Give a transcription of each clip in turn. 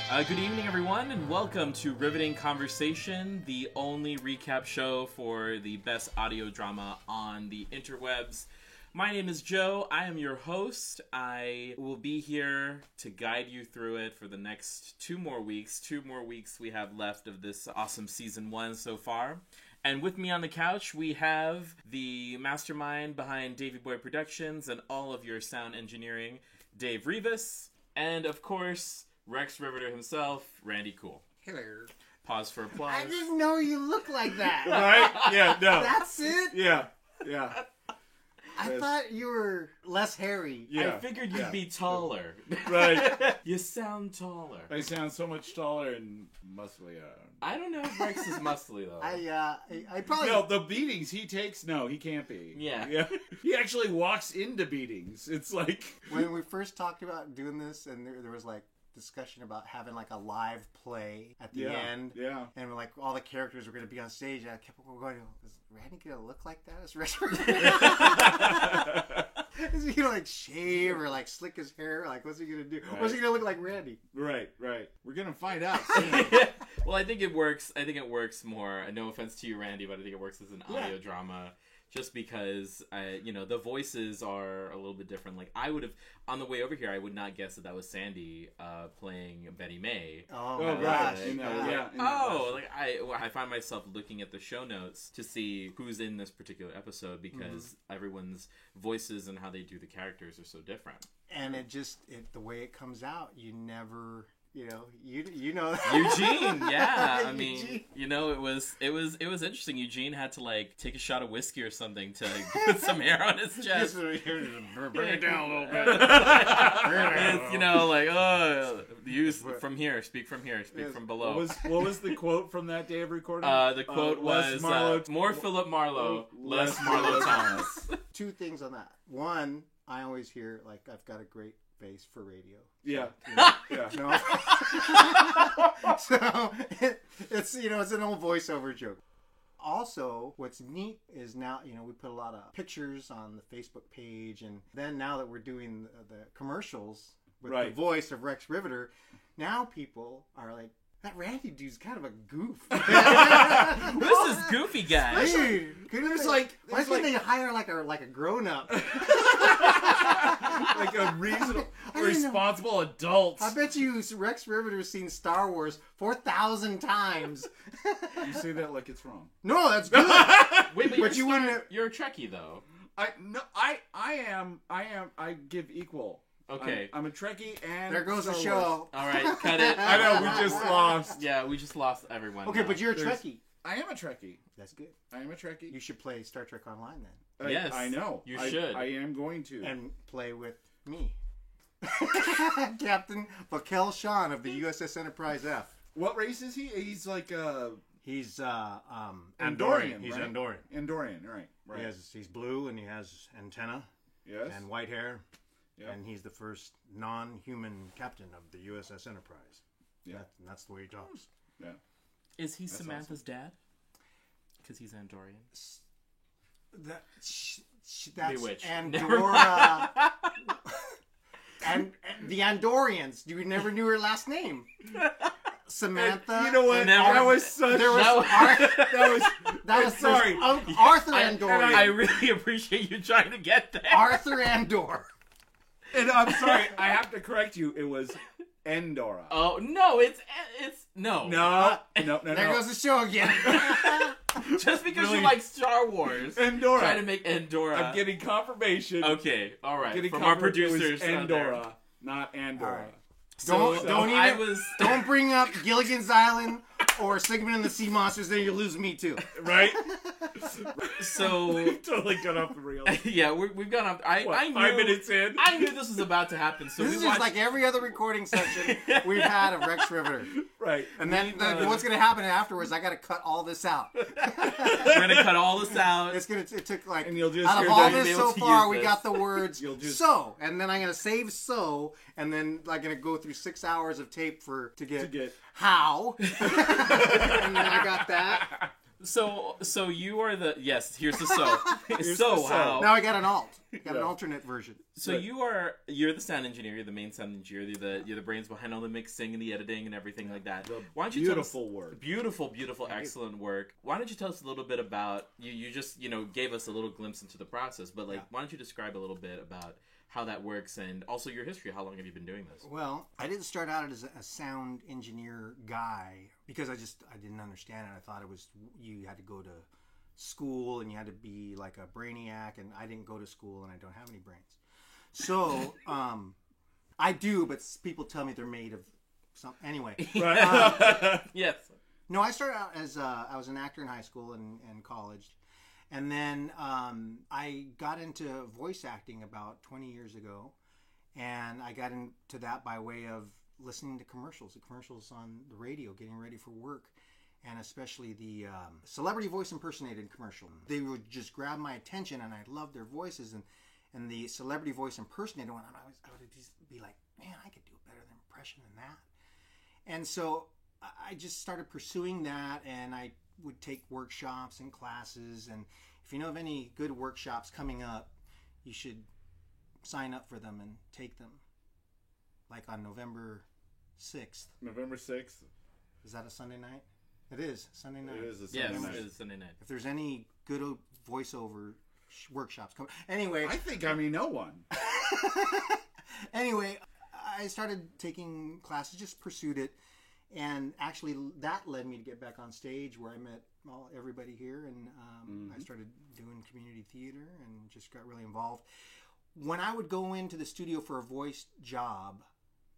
Good evening, everyone, and welcome to Riveting Conversation, the only recap show for the best audio drama on the interwebs. My name is Joe. I am your host. I will be here to guide you through it for the next 2 more weeks. 2 more weeks we have left of this awesome season 1 so far. And with me on the couch, we have the mastermind behind Davey Boy Productions and all of your sound engineering, Dave Rivas. And, of course, Rex Riveter himself, Randy Cool. Hello. Pause for applause. I didn't know you looked like that. Right? Yeah, no. That's it? Yeah. I thought you were less hairy. Yeah. I figured you'd be taller. Right. You sound taller. I sound so much taller and muscly. I don't know if Rex is muscly, though. I probably... No, the beatings he takes, no, he can't be. Yeah. He actually walks into beatings. It's like... When we first talked about doing this, and there was like discussion about having like a live play at the end. Yeah. And like all the characters were going to be on stage, and I kept going, is Randy going to look like that? Is Rex Is he going to like shave or like slick his hair? Like, what's he going to do? Right. What's he going to look like Randy? Right. We're going to find out soon. Well, I think it works. I think it works more. No offense to you, Randy, but I think it works as an audio drama. Just because, the voices are a little bit different. Like, I would have, on the way over here, I would not guess that was Sandy playing Betty May. Oh, Oh, my gosh. gosh. I find myself looking at the show notes to see who's in this particular episode because everyone's voices and how they do the characters are so different. And the way it comes out, you never... You know that. Eugene, yeah. I Eugene. mean, it was interesting. Eugene had to like take a shot of whiskey or something to put some hair on his chest. Bring it down a little bit. It's, use from here, speak from below. What was the quote from that day of recording? The quote was more Philip Marlowe, less Marlowe Thomas. 2 things on that. One, I always hear like I've got a great face for radio. Yeah. No. So it's it's an old voiceover joke. Also, what's neat is now, we put a lot of pictures on the Facebook page, and then now that we're doing the commercials with the voice of Rex Riveter, now people are like, that Randy dude's kind of a goof. Who's this goofy guy? Dude, why couldn't they hire like a grown up? Like a reasonable, responsible adult. I bet you Rex Riveter's seen Star Wars 4,000 times. You say that like it's wrong. No, that's good. Wait, but you wouldn't. You're a Trekkie, though. I give equal. Okay. I'm a Trekkie and There goes the Star show. Wars. All right, cut it. I know, we just lost. Yeah, we just lost everyone. Okay, now. but you're a Trekkie. I am a Trekkie. That's good. I am a Trekkie. You should play Star Trek Online then. Yes, I know. you should. I am going to. And play with me. Captain Vakel Sean of the USS Enterprise F. What race is he? He's like He's Andorian. He's right? Andorian. Andorian, right. He's blue and he has antenna Yes. and white hair. Yep. And he's the first non-human captain of the USS Enterprise. Yeah. That's the way he talks. Yeah. Is he Samantha's dad? Because he's Andorian. That's Bewitched. Andorra. and the Andorians. You never knew her last name. Samantha. You know what? Never. That was such. There was that was sorry. Arthur Andor. I really appreciate you trying to get there. Arthur Andor. And I'm sorry, I have to correct you. It was Endora. Oh no, it's no. No. There goes the show again. Just because Really? you like Star Wars, Endora. trying to make Endora. I'm getting confirmation. Okay, all right. Getting From our confirmation producers, it was out there. Endora, not Andorra. All right. So Don't bring up Gilligan's Island or Sigmund and the Sea Monsters, then you lose me too. Right? So Totally got off the rails. yeah, we've gone off. I knew 5 minutes in? I knew this was about to happen. So This we is watched. just like every other recording session we've had of Rex Riveter. Right. And then what's going to happen afterwards, I got to cut all this out. We're gonna cut all this out. It took like, And you'll just out of hear all that you'll this be so able to far, use we this. got the words You'll just- so. And then I'm going to save so, and then I'm going to go through 6 hours of tape to get how. And then I got that. So you are the yes. Here's the so. Here's so the so. how? Now I got an alt. Got an Yeah. alternate version. So you're the sound engineer. You're the main sound engineer. You're the brains behind all the mixing and the editing and everything like that. Why don't you Beautiful work. Beautiful, excellent work. Why don't you tell us a little bit about you? You just gave us a little glimpse into the process, but why don't you describe a little bit about how that works and also your history? How long have you been doing this? Well, I didn't start out as a sound engineer guy because I didn't understand it. I thought it was you had to go to school and you had to be like a brainiac, and I didn't go to school and I don't have any brains. So I do, but people tell me they're made of something. Anyway, Yes. no, I started out as I was an actor in high school and college. And then I got into voice acting about 20 years ago, and I got into that by way of listening to commercials on the radio, getting ready for work, and especially the celebrity voice impersonated commercial. They would just grab my attention, and I loved their voices, and the celebrity voice impersonated one, and I would just be like, man, I could do a better impression than that. And so I just started pursuing that, and I would take workshops and classes, and if you know of any good workshops coming up, you should sign up for them and take them. Like on November 6th. November 6th. Is that a Sunday night? It is Sunday night. It is a Yes, Sunday night. it is Sunday night. If there's any good voiceover workshops coming, anyway. I think I may know one. Anyway, I started taking classes, just pursued it. And actually, that led me to get back on stage, where I met everybody here, and I started doing community theater and just got really involved. When I would go into the studio for a voice job,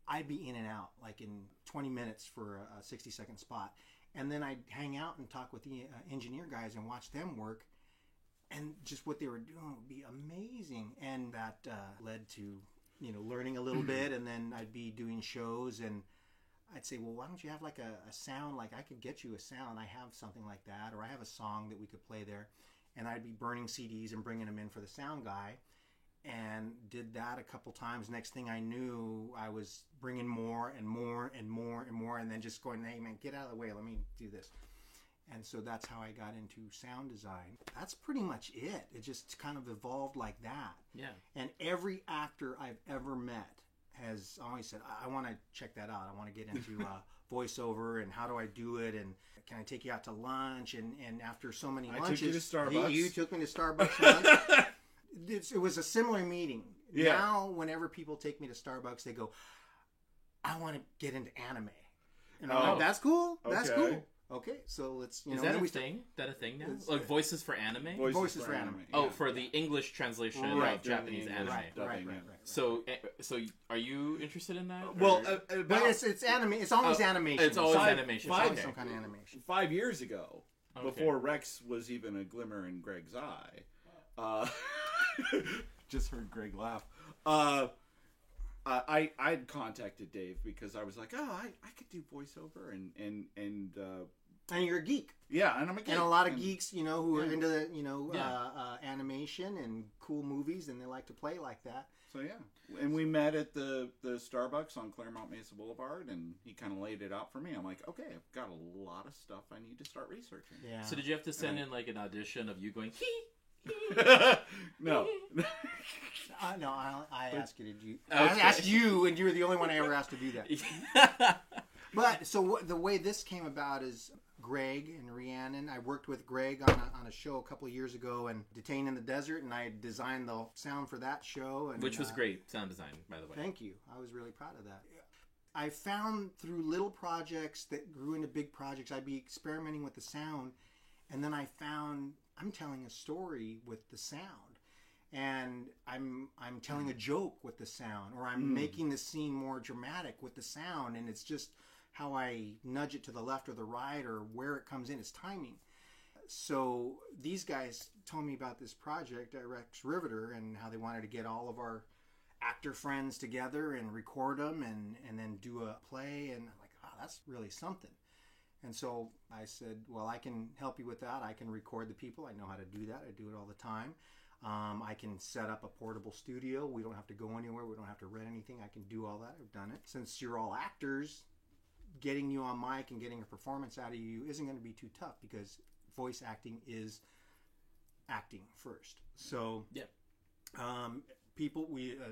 I'd be in and out, like in 20 minutes for a 60-second spot. And then I'd hang out and talk with the engineer guys and watch them work. And just what they were doing would be amazing. And that led to, learning a little bit. And then I'd be doing shows, and I'd say, well, why don't you have like a sound? Like, I could get you a sound. I have something like that, or I have a song that we could play there. And I'd be burning CDs and bringing them in for the sound guy, and did that a couple times. Next thing I knew, I was bringing more and more and more and more, and then just going, hey, man, get out of the way. Let me do this. And so that's how I got into sound design. That's pretty much it. It just kind of evolved like that. Yeah. And every actor I've ever met has always said, I want to check that out. I want to get into voiceover, and how do I do it, and can I take you out to lunch? And after so many lunches, I took you to Starbucks. You took me to Starbucks lunch. It was a similar meeting. Yeah. Now, whenever people take me to Starbucks, they go, I want to get into anime. And I'm like, that's cool. That's Okay. cool. Okay, so let's, Is that a thing? Is that a thing now? Like voices for anime? Voices for anime. Oh, yeah. for the English translation Right. of Japanese English anime. dubbing, Right. yeah. So are you interested in that? Well, or- But it's anime. It's always animation. it's always Five- animation. five- Okay. some kind of animation. 5 years ago, Okay. before Rex was even a glimmer in Greg's eye, just heard Greg laugh. I'd contacted Dave because I was like, I could do voiceover And you're a geek. yeah, and I'm a geek. And a lot of geeks, who are Yeah. into Yeah. animation and cool movies, and they like to play like that. So yeah, and we met at the Starbucks on Claremont Mesa Boulevard, and he kind of laid it out for me. I'm like, okay, I've got a lot of stuff I need to start researching. Yeah. So did you have to send in like an audition of you going hee? No. No, I asked you to do. Okay. I asked you, and you were the only one I ever asked to do that. But so the way this came about is Greg and Rhiannon. I worked with Greg on a show a couple of years ago, and Detained in the Desert, and I designed the sound for that show. And, Which was great sound design, by the way. Thank you. I was really proud of that. I found through little projects that grew into big projects, I'd be experimenting with the sound, and then I found I'm telling a story with the sound, and I'm telling a joke with the sound, or I'm making the scene more dramatic with the sound, and it's just how I nudge it to the left or the right, or where it comes in. It's timing. So these guys told me about this project at Rex Riveter, and how they wanted to get all of our actor friends together and record them, and then do a play. And I'm like, oh, that's really something. And so I said, well, I can help you with that. I can record the people. I know how to do that. I do it all the time. I can set up a portable studio. We don't have to go anywhere. We don't have to rent anything. I can do all that. I've done it. Since you're all actors, getting you on mic and getting a performance out of you isn't going to be too tough, because voice acting is acting first. So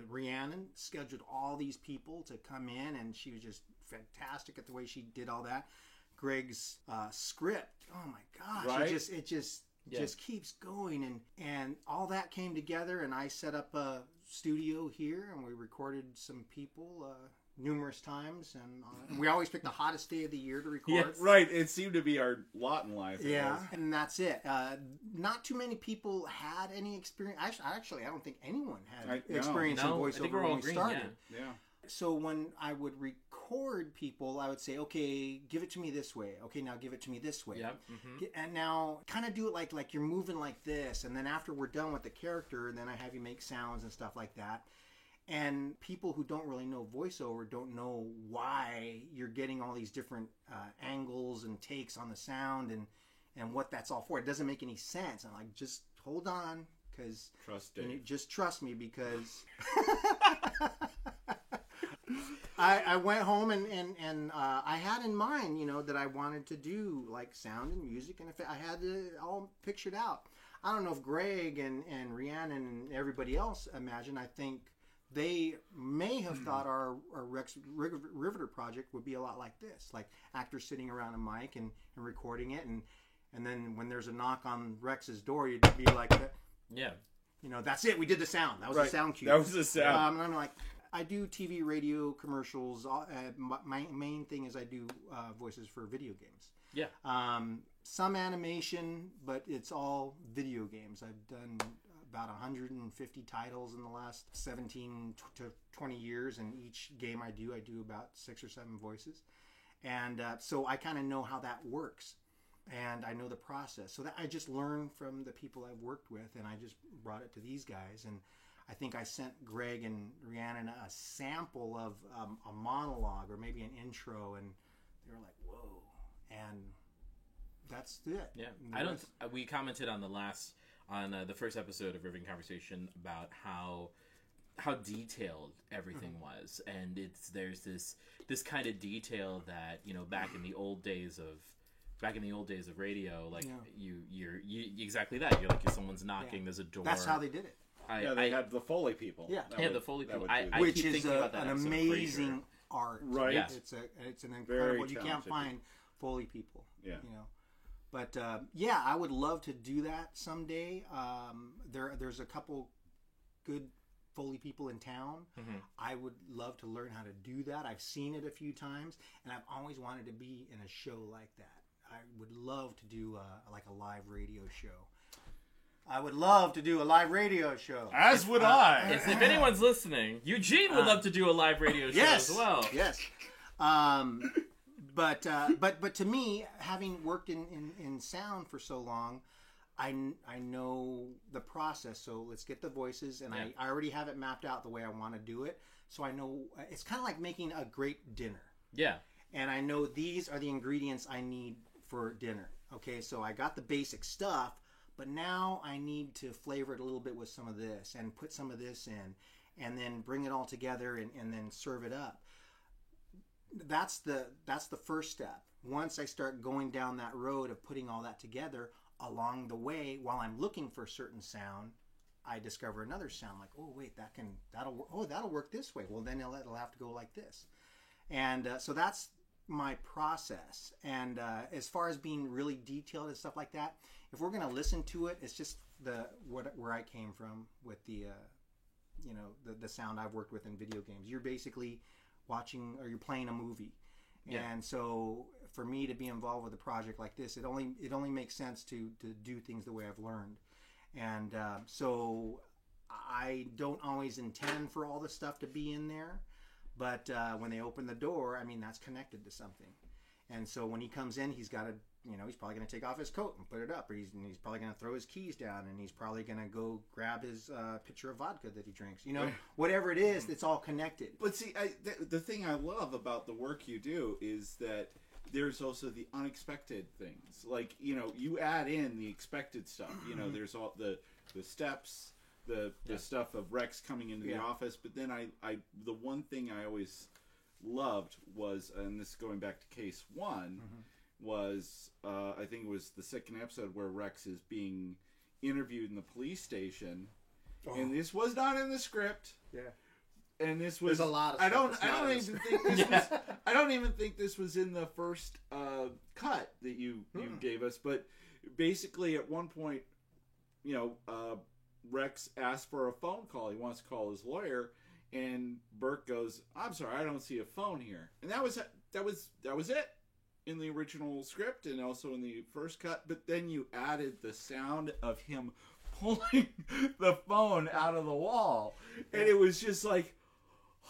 Rhiannon scheduled all these people to come in, and she was just fantastic at the way she did all that. Greg's script, oh my gosh, Right? it just keeps going, and all that came together, and I set up a studio here, and we recorded some people numerous times, and we always pick the hottest day of the year to record. Yes. Right. It seemed to be our lot in life. Yeah, and that's it. Not too many people had any experience. Actually, I don't think anyone had experience in I think voiceover we're all when we green, started. Yeah. So when I would record people, I would say, okay, give it to me this way. Okay, now give it to me this way. Yep. Mm-hmm. And now kind of do it like you're moving like this. And then after we're done with the character, then I have you make sounds and stuff like that. And people who don't really know voiceover don't know why you're getting all these different angles and takes on the sound and what that's all for. It doesn't make any sense. I'm like, just hold on, because just trust me, because I went home and I had in mind, that I wanted to do like sound and music, and if I had it all pictured out. I don't know if Greg and Rhiannon and everybody else imagined. I think they may have thought our Rex Riveter project would be a lot like this, like actors sitting around a mic and recording it, and then when there's a knock on Rex's door, you'd be like, that's it. We did the sound. That was the sound cue. That was the sound. And I'm like, I do TV, radio, commercials. My main thing is I do voices for video games. Yeah. Some animation, but it's all video games. I've done about 150 titles in the last 17 to 20 years, and each game I do about 6 or 7 voices. And so I kind of know how that works, and I know the process. So that I just learned from the people I've worked with, and I just brought it to these guys. And I think I sent Greg and Rhiannon a sample of a monologue or maybe an intro, and they were like, whoa. And that's it. Yeah. We commented on the first episode of Riveting Conversation about how detailed everything was, and there's this kind of detail that back in the old days of radio, like you're exactly that. You're like, if someone's knocking, there's a door. That's how they did it. They had the Foley people. The Foley people. Which keep is thinking about that an amazing art. Right. Yeah. It's an incredible. You can't find Foley people. Yeah. But I would love to do that someday. There's a couple good Foley people in town. Mm-hmm. I would love to learn how to do that. I've seen it a few times, and I've always wanted to be in a show like that. I would love to do a live radio show. I would love to do a live radio show. As would I. If anyone's listening, Eugene would love to do a live radio show as well. Yes. But to me, having worked in sound for so long, I know the process. So let's get the voices, and I already have it mapped out the way I want to do it. So I know it's kind of like making a great dinner. Yeah. And I know these are the ingredients I need for dinner. Okay, so I got the basic stuff, but now I need to flavor it a little bit with some of this and put some of this in, and then bring it all together and then serve it up. That's the first step. Once I start going down that road of putting all that together, along the way, while I'm looking for a certain sound, I discover another sound. Like, oh wait, that'll work this way. Well, then it'll have to go like this. And so that's my process. And as far as being really detailed and stuff like that, if we're gonna listen to it, it's just where I came from with the sound I've worked with in video games. You're basically watching, or you're playing a movie. And so for me to be involved with a project like this, it only makes sense to do things the way I've learned. And so I don't always intend for all the stuff to be in there, but when they open the door, I mean, that's connected to something. And so when he comes in, he's got to, he's probably going to take off his coat and put it up, or he's probably going to throw his keys down, and he's probably going to go grab his pitcher of vodka that he drinks. Whatever it is, it's all connected. But see, the thing I love about the work you do is that there's also the unexpected things. Like, you add in the expected stuff. There's all the steps, the stuff of Rex coming into the office. But then the one thing I always loved was, and this is going back to case one, was I think it was the second episode where Rex is being interviewed in the police station, and this was not in the script. Yeah. And this was There's a lot of I stuff don't that's even not think this was I don't even think this was in the first cut that you gave us, but basically at one point, Rex asked for a phone call. He wants to call his lawyer, and Burke goes, "I'm sorry, I don't see a phone here." And that was it in the original script and also in the first cut. But then you added the sound of him pulling the phone out of the wall, and it was just like,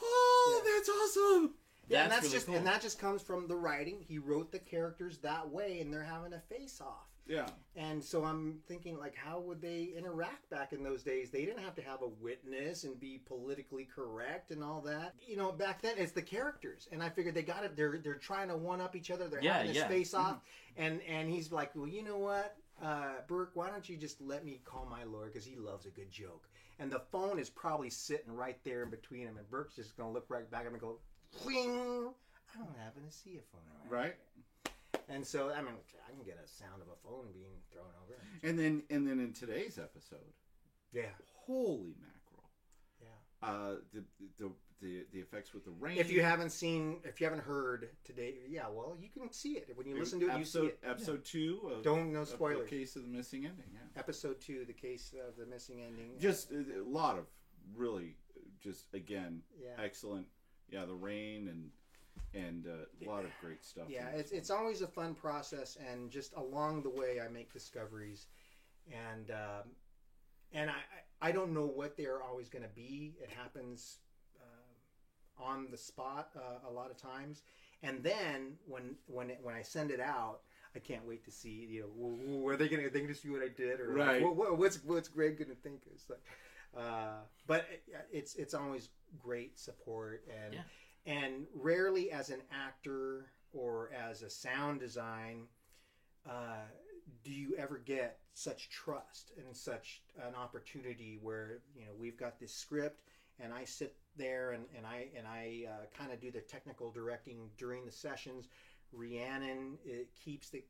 "Oh, that's awesome!" Yeah, and That's that's really just cool. and that just comes from the writing. He wrote the characters that way, and they're having a face off. Yeah. And so I'm thinking, like, how would they interact back in those days? They didn't have to have a witness and be politically correct and all that. Back then it's the characters, and I figured they got it. They're trying to one up each other. They're having this face off, and he's like, well, you know what, Burke, why don't you just let me call my lawyer because he loves a good joke. And the phone is probably sitting right there in between him, and Burke's just gonna look right back at him and go, "Cling! I don't happen to see a phone Right. And so, I mean, I can get a sound of a phone being thrown over. And then in today's episode, Yeah. holy mackerel! Yeah. The effects with the rain. If you haven't heard today, yeah, well, you can see it when you listen to it. You see it. Episode 2 of No of spoilers. The Case of the Missing Ending. Yeah. Episode 2, the case of the missing ending. Just a lot of really, just again, Yeah. excellent. Yeah, the rain and a lot of great stuff. Yeah, in this it's always a fun process, and just along the way, I make discoveries, and I don't know what they're always going to be. It happens on the spot a lot of times, and then when I send it out, I can't wait to see. Are they going to see what I did, or Right. what's Greg going to think? It's like, but it's always great support, and. Yeah. And rarely as an actor or as a sound design do you ever get such trust and such an opportunity where we've got this script and I sit there and I kind of do the technical directing during the sessions. Rhiannon keeps the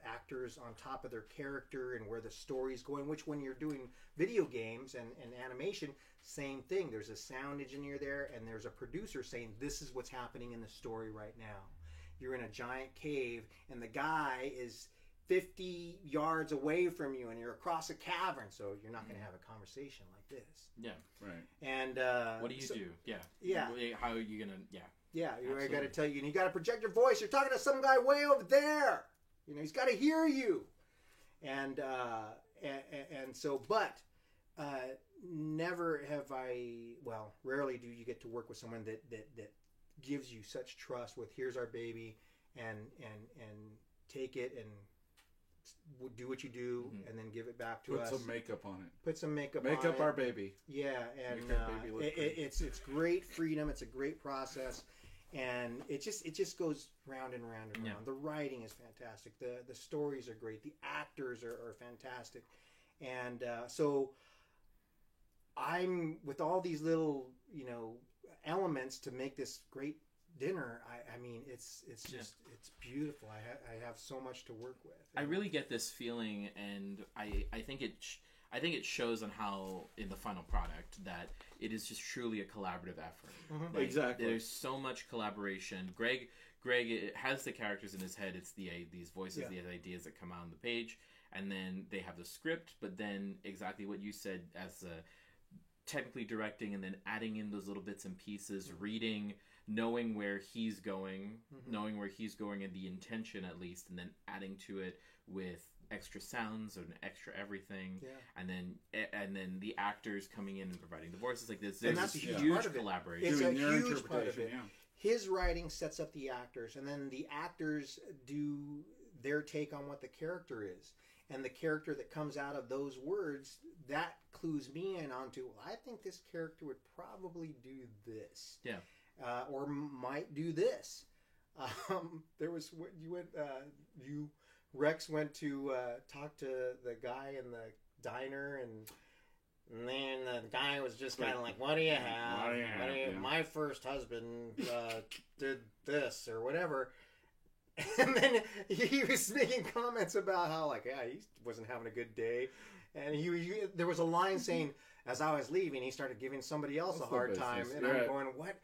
actors on top of their character and where the story's going, which when you're doing video games and animation, same thing. There's a sound engineer there and there's a producer saying this is what's happening in the story right now. You're in a giant cave and the guy is 50 yards away from you and you're across a cavern, so you're not going to have a conversation like this. Yeah. Right. And what do you do? Yeah. Yeah. How are you gonna? Yeah. Yeah, I got to Absolutely. tell you, and you got to project your voice. You're talking to some guy way over there. He's got to hear you, and so, but never have I. Well, rarely do you get to work with someone that gives you such trust. With here's our baby, and take it and do what you do, and then give it back to us. Put some makeup on it. Put some makeup. Make on up it. our baby. Yeah, and Make our baby look pretty. it's great freedom. It's a great process, and it just goes round and round and round. Yeah. The writing is fantastic. The stories are great. The actors are fantastic, and so I'm with all these little elements to make this great dinner. I mean, it's just it's beautiful. I have so much to work with. I really get this feeling, and I think it shows on how in the final product that it is just truly a collaborative effort. Mhm. Like, Exactly. There's so much collaboration. Greg has the characters in his head. It's these voices, Yeah. these ideas that come out on the page, and then they have the script. But then exactly what you said as technically directing, and then adding in those little bits and pieces, reading, knowing where he's going, and the intention at least, and then adding to it with extra sounds and extra everything, Yeah. and then the actors coming in and providing the voices like this. And There's that's a this huge huge part of it. collaboration. It's Doing a their huge part of interpretation, it. yeah. His writing sets up the actors, and then the actors do their take on what the character is. And the character that comes out of those words, that clues me in onto, well, I think this character would probably do this. Yeah. Or might do this. There was, Rex went to talk to the guy in the diner, and then the guy was just kind of like, what do you have? Yeah. My first husband did this or whatever. And then he was making comments about how, like, yeah, he wasn't having a good day. And there was a line saying, as I was leaving, he started giving somebody else a hard time. And I'm going, what?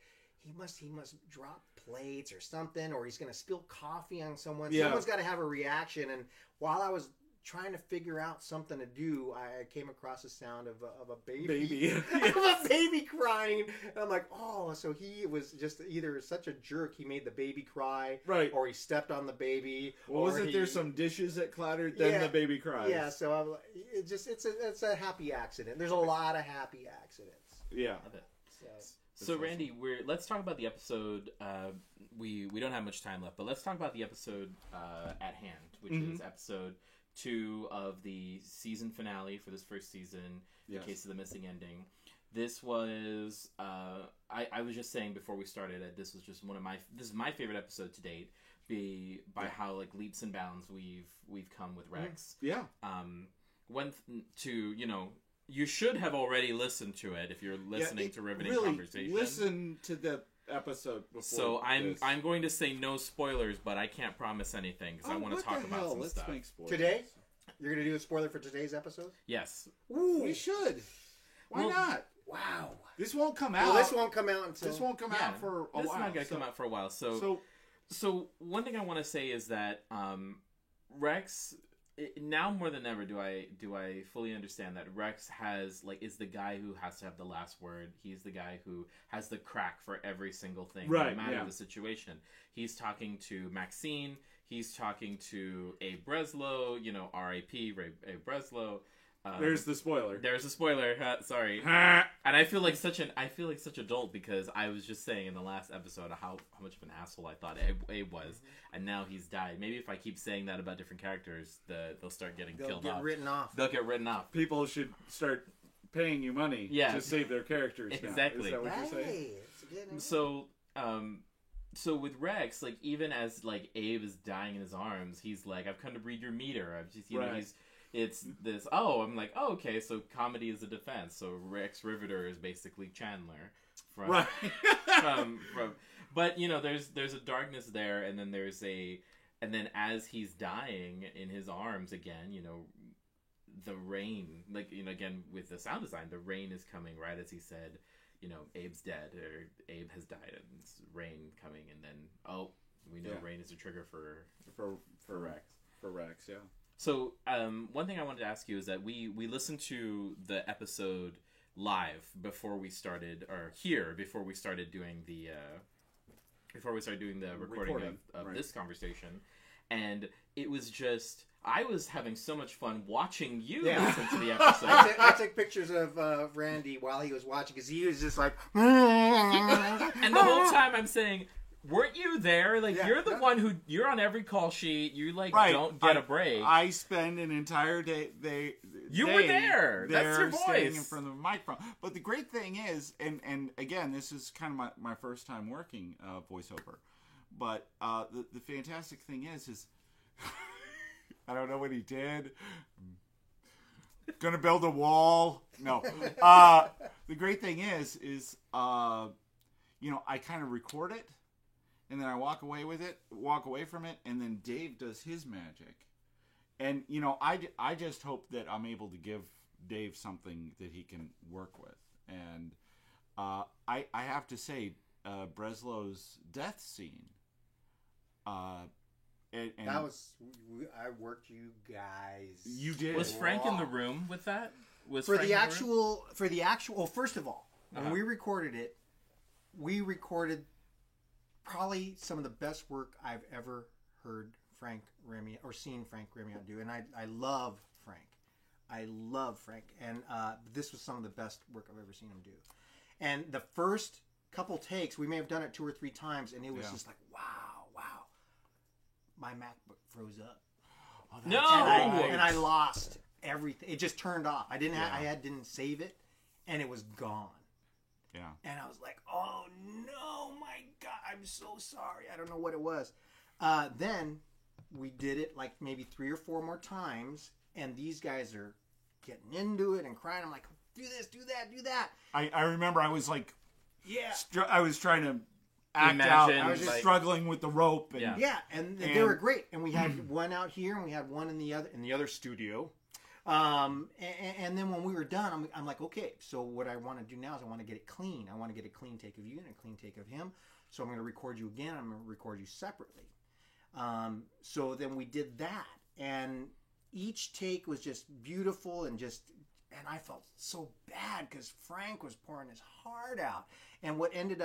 He must drop plates or something, or he's going to spill coffee on someone. Yeah. Someone's got to have a reaction. And while I was trying to figure out something to do, I came across the sound of a baby. Of a baby crying. And I'm like, oh, so he was just either such a jerk, he made the baby cry, right, or he stepped on the baby. Well, wasn't there some dishes that clattered, then the baby cries? Yeah, so it's a happy accident. There's a lot of happy accidents. Yeah. So Randy, let's talk about the episode. We don't have much time left, but let's talk about the episode at hand, which is episode 2 of the season finale for this first season, The Case of the Missing Ending. This was I was just saying before we started that this was just this is my favorite episode to date, by how like leaps and bounds we've come with Rex. Yeah. You should have already listened to it if you're listening to Riveting Conversation. Listen to the episode before. So I'm going to say no spoilers, but I can't promise anything because I want to talk about some stuff. Make spoilers. Today? You're going to do a spoiler for today's episode? Yes. Ooh. We should. Why not? Wow. This won't come out. Well, this won't come out until... This won't come out for a while. This is not going to come out for a while. So one thing I want to say is that Rex... Now more than ever do I fully understand that Rex is the guy who has to have the last word. He's the guy who has the crack for every single thing, no matter the situation. He's talking to Maxine. He's talking to Abe Breslow. R.I.P. Abe Breslow. There's the spoiler. There's a spoiler. Sorry. And I feel like such a dolt because I was just saying in the last episode how much of an asshole I thought Abe was, and now he's died. Maybe if I keep saying that about different characters, they'll start getting killed off. They'll get written off. They'll get written off. People should start paying you money to save their characters. Exactly. Now. Is that what you're saying? So with Rex, like even as like Abe is dying in his arms, he's like, I've come to read your meter. I've just it's this. Oh, I'm like, oh, okay. So comedy is a defense. So Rex Riveter is basically Chandler from. But there's a darkness there, and then as he's dying in his arms again, the rain, again with the sound design, the rain is coming right as he said, Abe's dead or Abe has died, and it's rain coming, and then we know rain is a trigger for Rex. For Rex, yeah. So, one thing I wanted to ask you is that we listened to the episode live before we started doing the recording of this conversation, and it was just I was having so much fun watching you listen to the episode. I took pictures of Randy while he was watching because he was just like, and the whole time I'm saying, weren't you there? Like, you're the one you're on every call sheet. You, don't get a break. I spend an entire day... You were there. That's your voice. Standing in front of the microphone. But the great thing is, and again, this is kind of my first time working voiceover, but the fantastic thing is I don't know what he did. Gonna build a wall. No. The great thing is I kind of record it, and then I walk away from it, and then Dave does his magic. And, I just hope that I'm able to give Dave something that he can work with. And I have to say, Breslow's death scene, and that was, I worked you guys. You did. Was Frank in the room with that? For the actual, first of all, when we recorded it, we recorded probably some of the best work I've ever heard Frank Remian or seen Frank Remian do, and I love Frank. I love Frank, and this was some of the best work I've ever seen him do. And the first couple takes, we may have done it 2 or 3 times, and it was just like, wow. My MacBook froze up. No, and I lost everything. It just turned off. I didn't save it, and it was gone. Yeah. And I was like, oh no, my God, I'm so sorry. I don't know what it was. Then we did it like maybe 3 or 4 more times, and these guys are getting into it and crying. I'm like, do this, do that, do that. I remember I was like, yeah. I was trying to act imagine, out, I was just struggling with the rope. And, Yeah. and they were great. And we had one out here, and we had one in the other studio. And then when we were done, I'm like, okay, so what I want to do now is I want to get it clean. I want to get a clean take of you and a clean take of him. So I'm going to record you again. I'm going to record you separately. So then we did that, and each take was just beautiful and I felt so bad because Frank was pouring his heart out. And what I ended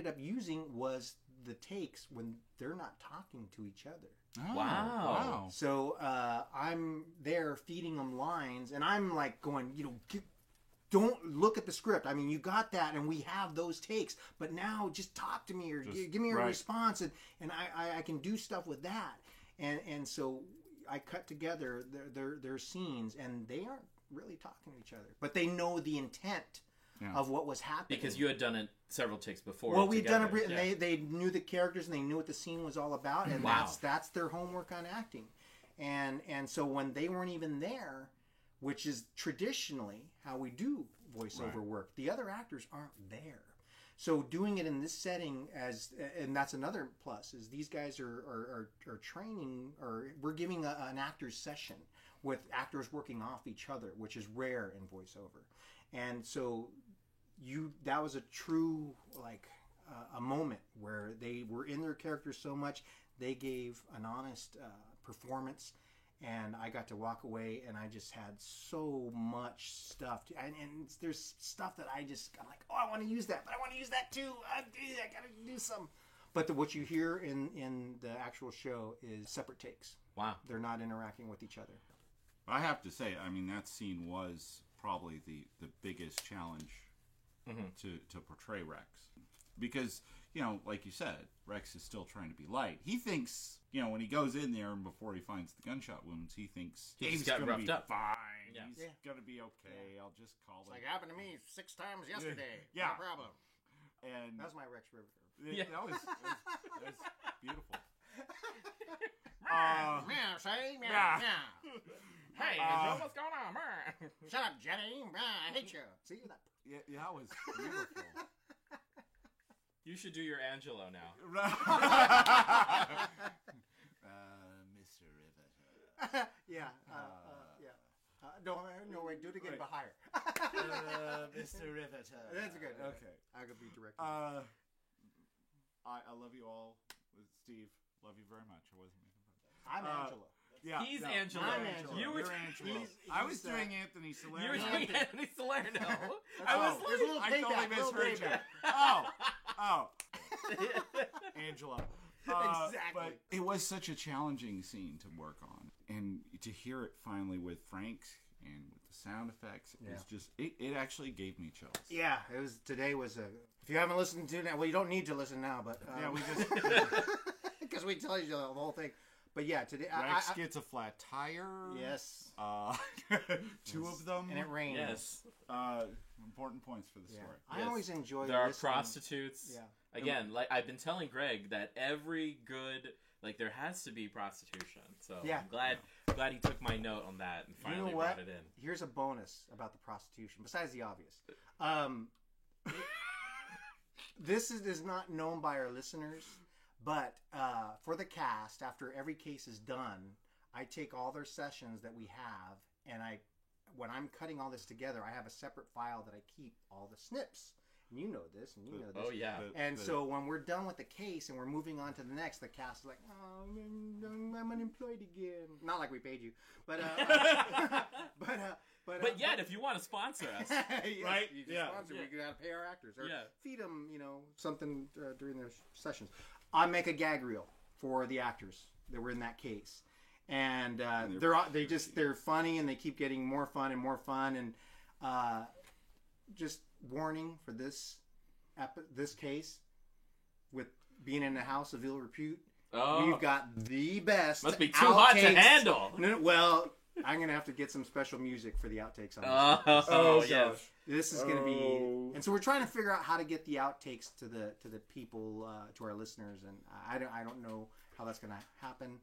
up using was the takes when they're not talking to each other. Oh, Wow. So I'm there feeding them lines, and I'm like going, don't look at the script. I mean, you got that, and we have those takes, but now just talk to me or give me a response, and I can do stuff with that. And so I cut together their scenes, and they aren't really talking to each other, but they know the intent of what was happening. Because you had done it several takes before. Well, we've done together. it, and they knew the characters, and they knew what the scene was all about, and that's their homework on acting. And so when they weren't even there, which is traditionally how we do voiceover work, the other actors aren't there. So doing it in this setting, and that's another plus, is these guys are training, or we're giving an actor's session with actors working off each other, which is rare in voiceover. And so that was a true, a moment where they were in their characters so much, they gave an honest performance, and I got to walk away, and I just had so much stuff. And there's stuff that I'm like, oh, I want to use that, but I want to use that too. I got to do some. But what you hear in the actual show is separate takes. Wow. They're not interacting with each other. I have to say, I mean, that scene was probably the biggest challenge to portray Rex. Because, like you said, Rex is still trying to be light. He thinks, when he goes in there and before he finds the gunshot wounds, he thinks he's going to be fine. Yeah. He's going to be okay. I'll just call it. Like happened to me 6 times yesterday. Yeah. No problem. And That was my Rex River. that was beautiful. Meow, say, meow, yeah. meow. Hey, Joe, what's going on? Shut up, Jenny. I hate you. See that? Yeah, that was beautiful. You should do your Angelo now. Mr. Riveter. Yeah. No, wait. Do it again, but higher. Mr. Riveter. That's good. Okay. I could be directed. I love you all. Steve, love you very much. I wasn't making fun. I'm Angelo. Yeah, He's no, Angelo. I'm Angelo. You were You're Angelo. I was doing Anthony Salerno. You were doing Anthony Salerno. I was there's a little I totally payback, little misheard you. payback. Angelo. Exactly. But it was such a challenging scene to work on, and to hear it finally with Frank and with the sound effects, it was just it actually gave me chills. Yeah, today was a. If you haven't listened to it now, well, you don't need to listen now, but Yeah, we just because we tell you the whole thing. But yeah, today Rex gets a flat tire. Yes. 2 of them. And it rains. Yes. Important points for the story. I Yes. always enjoy. There are listening. prostitutes. Yeah. Again, like I've been telling Greg that every good, there has to be prostitution. So Yeah. I'm glad he took my note on that and finally You know what? brought it in. Here's a bonus about the prostitution, besides the obvious. This is not known by our listeners, but for the cast, after every case is done, I take all their sessions that we have, and when I'm cutting all this together, I have a separate file that I keep all the snips. And you know this, and you know this. Oh yeah. So when we're done with the case and we're moving on to the next, the cast is like, "Oh, I'm unemployed again." Not like we paid you, but But yet, if you want to sponsor us, yes, Right? you just Yeah. sponsor, we gotta pay our actors or Yeah. feed them, something during their sessions. I make a gag reel for the actors that were in that case, and they're funny, and they keep getting more fun and more fun, and just warning for this case with being in the house of ill repute. Oh. We've got the best. Must be too hot to outtakes. handle. No, well, I'm gonna have to get some special music for the outtakes on this. Oh yes. This is going to be, and so we're trying to figure out how to get the outtakes to the people, to our listeners, and I don't know how that's going to happen.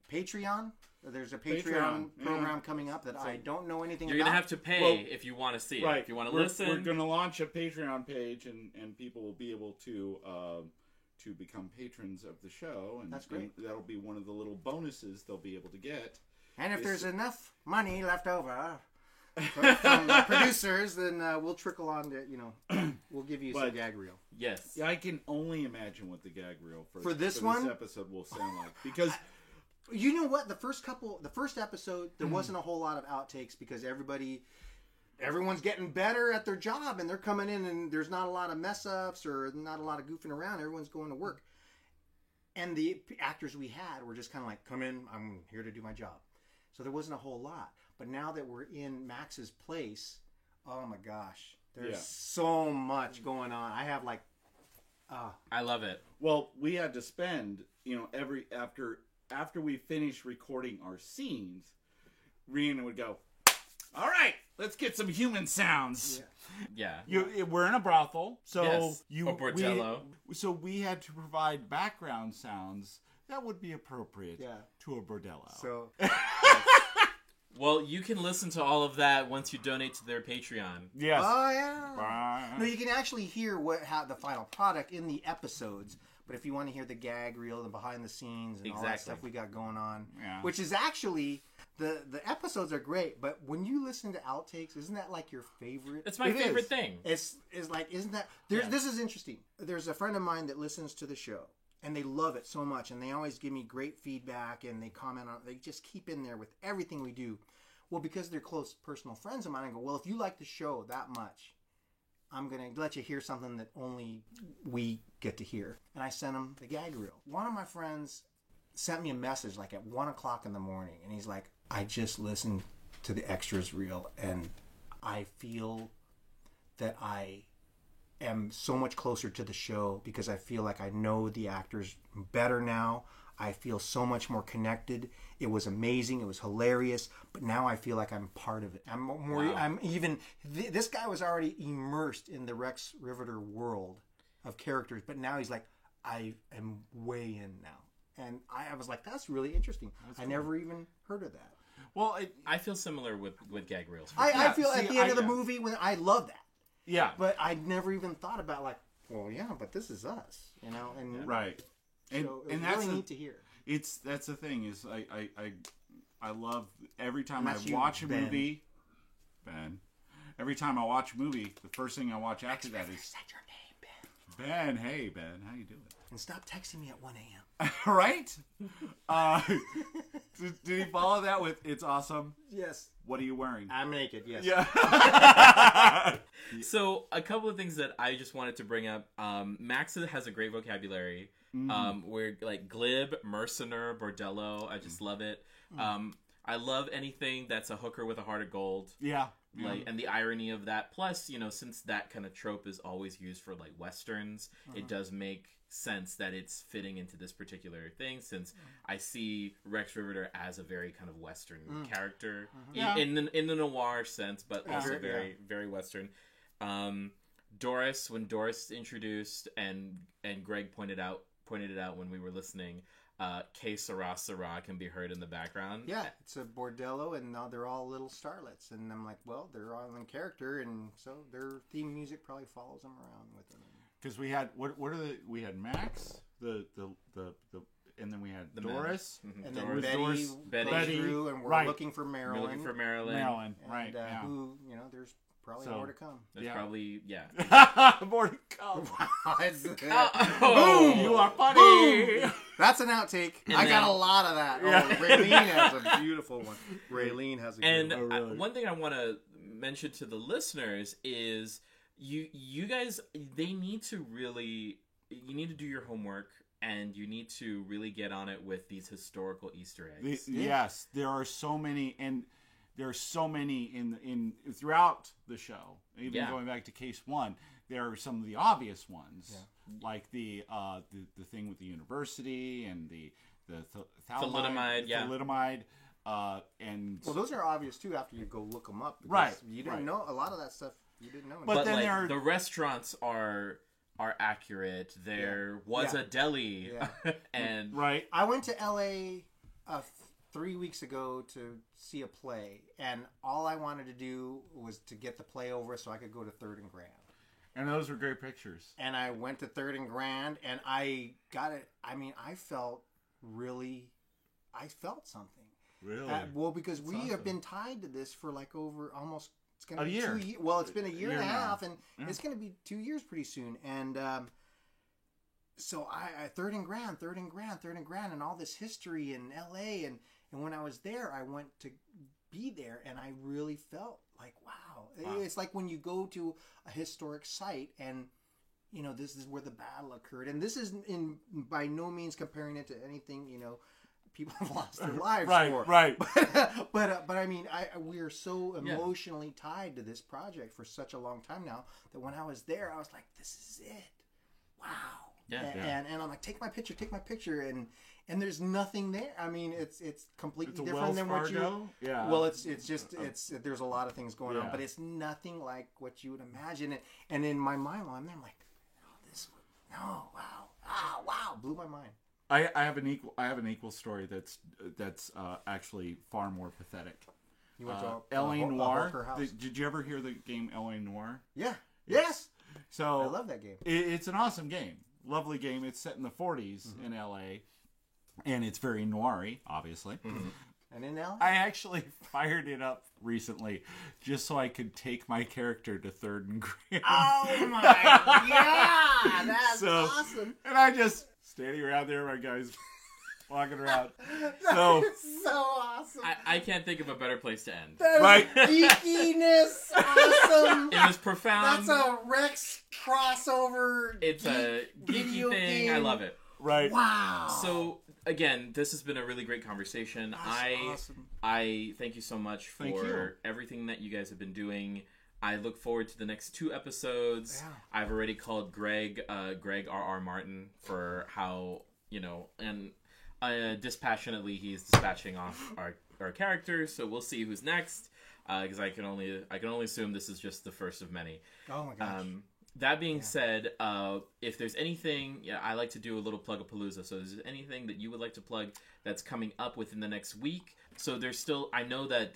Patreon. There's a Patreon, Patreon yeah. program coming up that I don't know anything You're about. gonna have to pay if you want to see it. If you want to listen, We're going to launch a Patreon page, and people will be able to become patrons of the show. And That's great. And that'll be one of the little bonuses they'll be able to get. And if there's enough money left over from the producers, then we'll trickle on to, we'll give you some gag reel. yes. Yeah, I can only imagine what the gag reel For this one? episode will sound like, because You know what? The first episode, there wasn't a whole lot of outtakes because everyone's getting better at their job and they're coming in and there's not a lot of mess ups or not a lot of goofing around. Everyone's going to work. And the actors we had were just kind of like, come in, I'm here to do my job. So there wasn't a whole lot. But now that we're in Max's place, oh my gosh, there's so much going on. I have I love it. well, we had to spend, after we finished recording our scenes, Rhiannon would go, all right, let's get some human sounds. Yeah. We're in a brothel, so Yes. Or bordello. so we had to provide background sounds that would be appropriate to a bordello. So Well, you can listen to all of that once you donate to their Patreon. yes. oh yeah. No, you can actually hear the final product in the episodes. But if you want to hear the gag reel, the behind the scenes, and all that stuff we got going on, which is actually the episodes are great. But when you listen to outtakes, isn't that like your favorite? It's my favorite thing. It's like, isn't that? This is interesting. There's a friend of mine that listens to the show, and they love it so much, and they always give me great feedback, and they comment on it. They just keep in there with everything we do. Well, because they're close personal friends of mine, I go, well, if you like the show that much, I'm going to let you hear something that only we get to hear. And I sent him the gag reel. One of my friends sent me a message like at 1 o'clock in the morning, and he's like, I just listened to the extras reel, and I feel that I am so much closer to the show because I feel like I know the actors better now. I feel so much more connected. It was amazing. It was hilarious. But now I feel like I'm part of it. I'm more. Wow. I'm even. This guy was already immersed in the Rex Riveter world of characters, but now he's like, I am way in now, and I was like, that's really interesting. I never even heard of that. Well, I feel similar with gag reels. I feel at the end of the movie when I love that, yeah, but I never even thought about like, well, yeah, but this is us, and right. So And it's that's really neat to hear. That's the thing is I love every time I that's you, watch a Ben. movie. Ben, every time I watch a movie, the first thing I watch after that is Say your name, Ben. Ben. Hey Ben, how you doing? And stop texting me at 1 a.m. Right? Did he follow that with "It's awesome"? Yes. What are you wearing? I'm naked, yes. Yeah. So a couple of things that I just wanted to bring up. Max has a great vocabulary. We're like glib, mercenary, bordello. I just love it. I love anything that's a hooker with a heart of gold. Yeah. Like, and the irony of that. Plus, since that kind of trope is always used for like westerns, it does make sense that it's fitting into this particular thing. Since I see Rex Riveter as a very kind of western character in the noir sense, but also very very western. Doris, when Doris introduced and Greg pointed it out when we were listening. Que Sera Sera can be heard in the background. Yeah, it's a bordello, and they're all little starlets. And I'm like, well, they're all in character, and so their theme music probably follows them around with them. Because we had we had Max, the and then we had The Doris, And Doris, then Betty, Betty, through, and we're right. looking for Marilyn. We're looking for Marilyn. Marilyn, and, right? Yeah. Who, there's probably So- more to come. There's probably More to come. Oh, You are funny. That's an outtake. And I got then- a lot of that. Yeah. Oh, Raylene has a beautiful one. Raylene has a And good one. one thing I want to mention to the listeners is you guys, they need to really, you need to do your homework and you need to really get on it with these historical Easter eggs. Yes, there are so many, and there are so many in throughout the show. Even going back to case one, there are some of the obvious ones, like the thing with the university and the Thalidomide, thalidomide, and Well, those are obvious too after you go look them up. Because Right, You didn't right. know a lot of that stuff. You didn't know. But But then like there are- the restaurants are accurate. There was Yeah. a deli, Yeah. and right. I went to LA 3 weeks ago to see a play, and all I wanted to do was to get the play over so I could go to Third and Grand. And those were great pictures. And I went to Third and Grand, and I got it. I mean, I felt something. Really? Well, because we awesome. have been tied to this for like over almost. It's gonna A be year. 2 years. Well, it's been a year and a half, and Yeah. it's going to be 2 years pretty soon. And so I Third and Grand, and all this history in L.A. And when I was there, I went to be there, and I really felt like, wow. It's like when you go to a historic site, and you know this is where the battle occurred, and this is by no means comparing it to anything people have lost their lives for. Right. But I mean, we are so emotionally tied to this project for such a long time now that when I was there, I was like, this is it. Wow. Yeah. And I'm like, take my picture, and there's nothing there. I mean, it's completely It's a different Wells than what Fargo? you. Yeah. Well, it's just there's a lot of things going on, Yeah. but it's nothing like what you would imagine. And in my mind, while I'm there, I'm like, wow, blew my mind. I have an equal story that's actually far more pathetic. You went to L.A. a Noire. Hooker house. Did you ever hear the game L.A. Noire? Yeah. Yes. So I love that game. It's an awesome game, lovely game. It's set in the 40s in L.A. and it's very noir-y, obviously. And in L.A. I actually fired it up recently just so I could take my character to Third and Grand. Oh my! Yeah, that's awesome. And I just standing around there, my guys walking around. So That's so awesome. I can't think of a better place to end. That Right. geekiness, awesome. It was profound. That's a Rex crossover. It's a geeky video thing. game. I love it. right. Wow. So again, this has been a really great conversation. That's awesome. I thank you so much Thank you. for everything that you guys have been doing. I look forward to the next 2 episodes. Yeah. I've already called Greg R.R. Martin for how, and dispassionately he's dispatching off our characters. So we'll see who's next. Because I can only assume this is just the first of many. Oh my gosh. That being said, if there's anything, I like to do a little plug-a-palooza. So is there anything that you would like to plug that's coming up within the next week? So there's still, I know that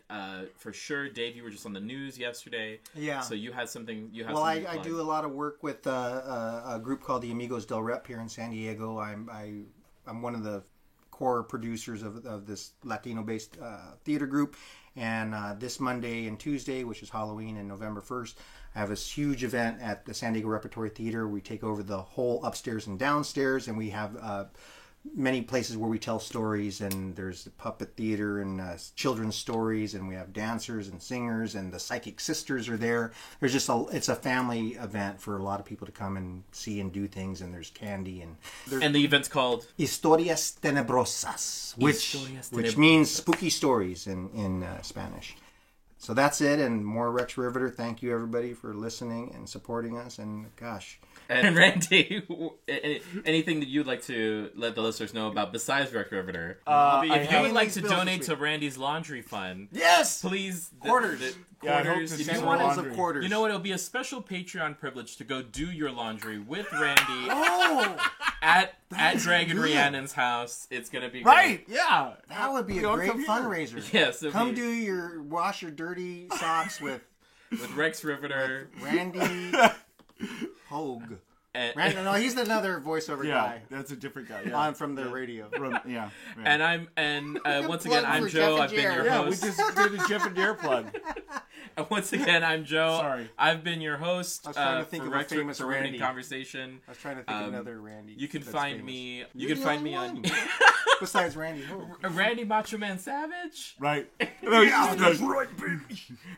for sure, Dave, you were just on the news yesterday. Yeah. So you had something. Well, I do a lot of work with a group called the Amigos del Rep here in San Diego. I'm one of the core producers of this Latino-based theater group. And this Monday and Tuesday, which is Halloween and November 1st, I have this huge event at the San Diego Repertory Theater. We take over the whole upstairs and downstairs, and we have many places where we tell stories, and there's the puppet theater and children's stories, and we have dancers and singers, and the Psychic Sisters are there. There's just it's a family event for a lot of people to come and see and do things, and there's candy and the event's called Historias Tenebrosas, which means spooky stories in Spanish. So that's it, and more Rex Riveter. Thank you, everybody, for listening and supporting us, and gosh. And Randy, anything that you'd like to let the listeners know about besides Rex Riveter? If you would like to donate to Randy's laundry fund, Yes! please. Quarters. Yeah, I hope Quarters. to If see you some want to- laundry. of quarters. You know what? It'll be a special Patreon privilege to go do your laundry with Randy Oh, at Dragon good. Rhiannon's house. It's gonna be Right. Yeah. that would be a Don't great come here. fundraiser. Great. Yes, it'll Come be wash your dirty socks with with Rex Riveter. Randy Hogue. And, No, he's another voiceover Yeah. guy That's a different guy. Yeah. on from the radio. Yeah. and once again, plug I'm for Joe. Jeff and I've been Jer. your Yeah, we host. just did a Jeff and Dare plug. And once again, I'm Joe. Sorry. I've been your host I was trying to think for of a Rex famous for Riveting Randy. Conversation. I was trying to think of another Randy. You can that's find famous. me. You You're can the find only me on one. Besides Randy Hogue. Randy Macho Man Savage, Right. right, baby.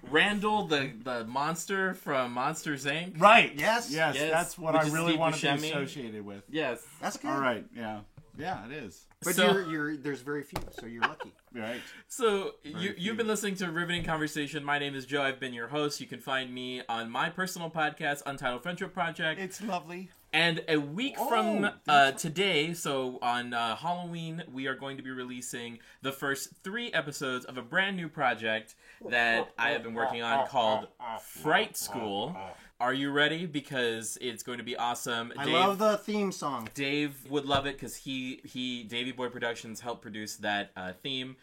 Randall the monster from Monsters Inc. Right. Yes. Yes. Yes. That's what Which I is really Steve want to be Buscemi. associated with. Yes. That's good. All right. Yeah. Yeah, it is. But So- you're there's very few, so you're lucky. Right. So you've been listening to Riveting Conversation. My name is Joe. I've been your host. You can find me on my personal podcast, Untitled Friendship Project. It's lovely. And a week from today, so on Halloween, we are going to be releasing the first 3 episodes of a brand new project that I have been working on called Fright School. Are you ready? Because it's going to be awesome. I love the theme song. Dave would love it because Davey Boy Productions helped produce that theme.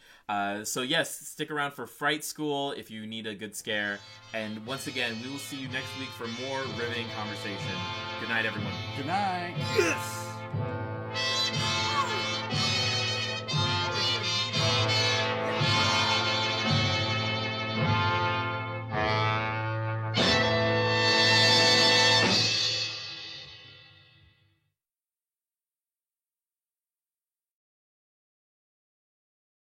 So yes, stick around for Fright School if you need a good scare. And once again, we will see you next week for more riveting conversation. Good night, everyone. Good night. Yes!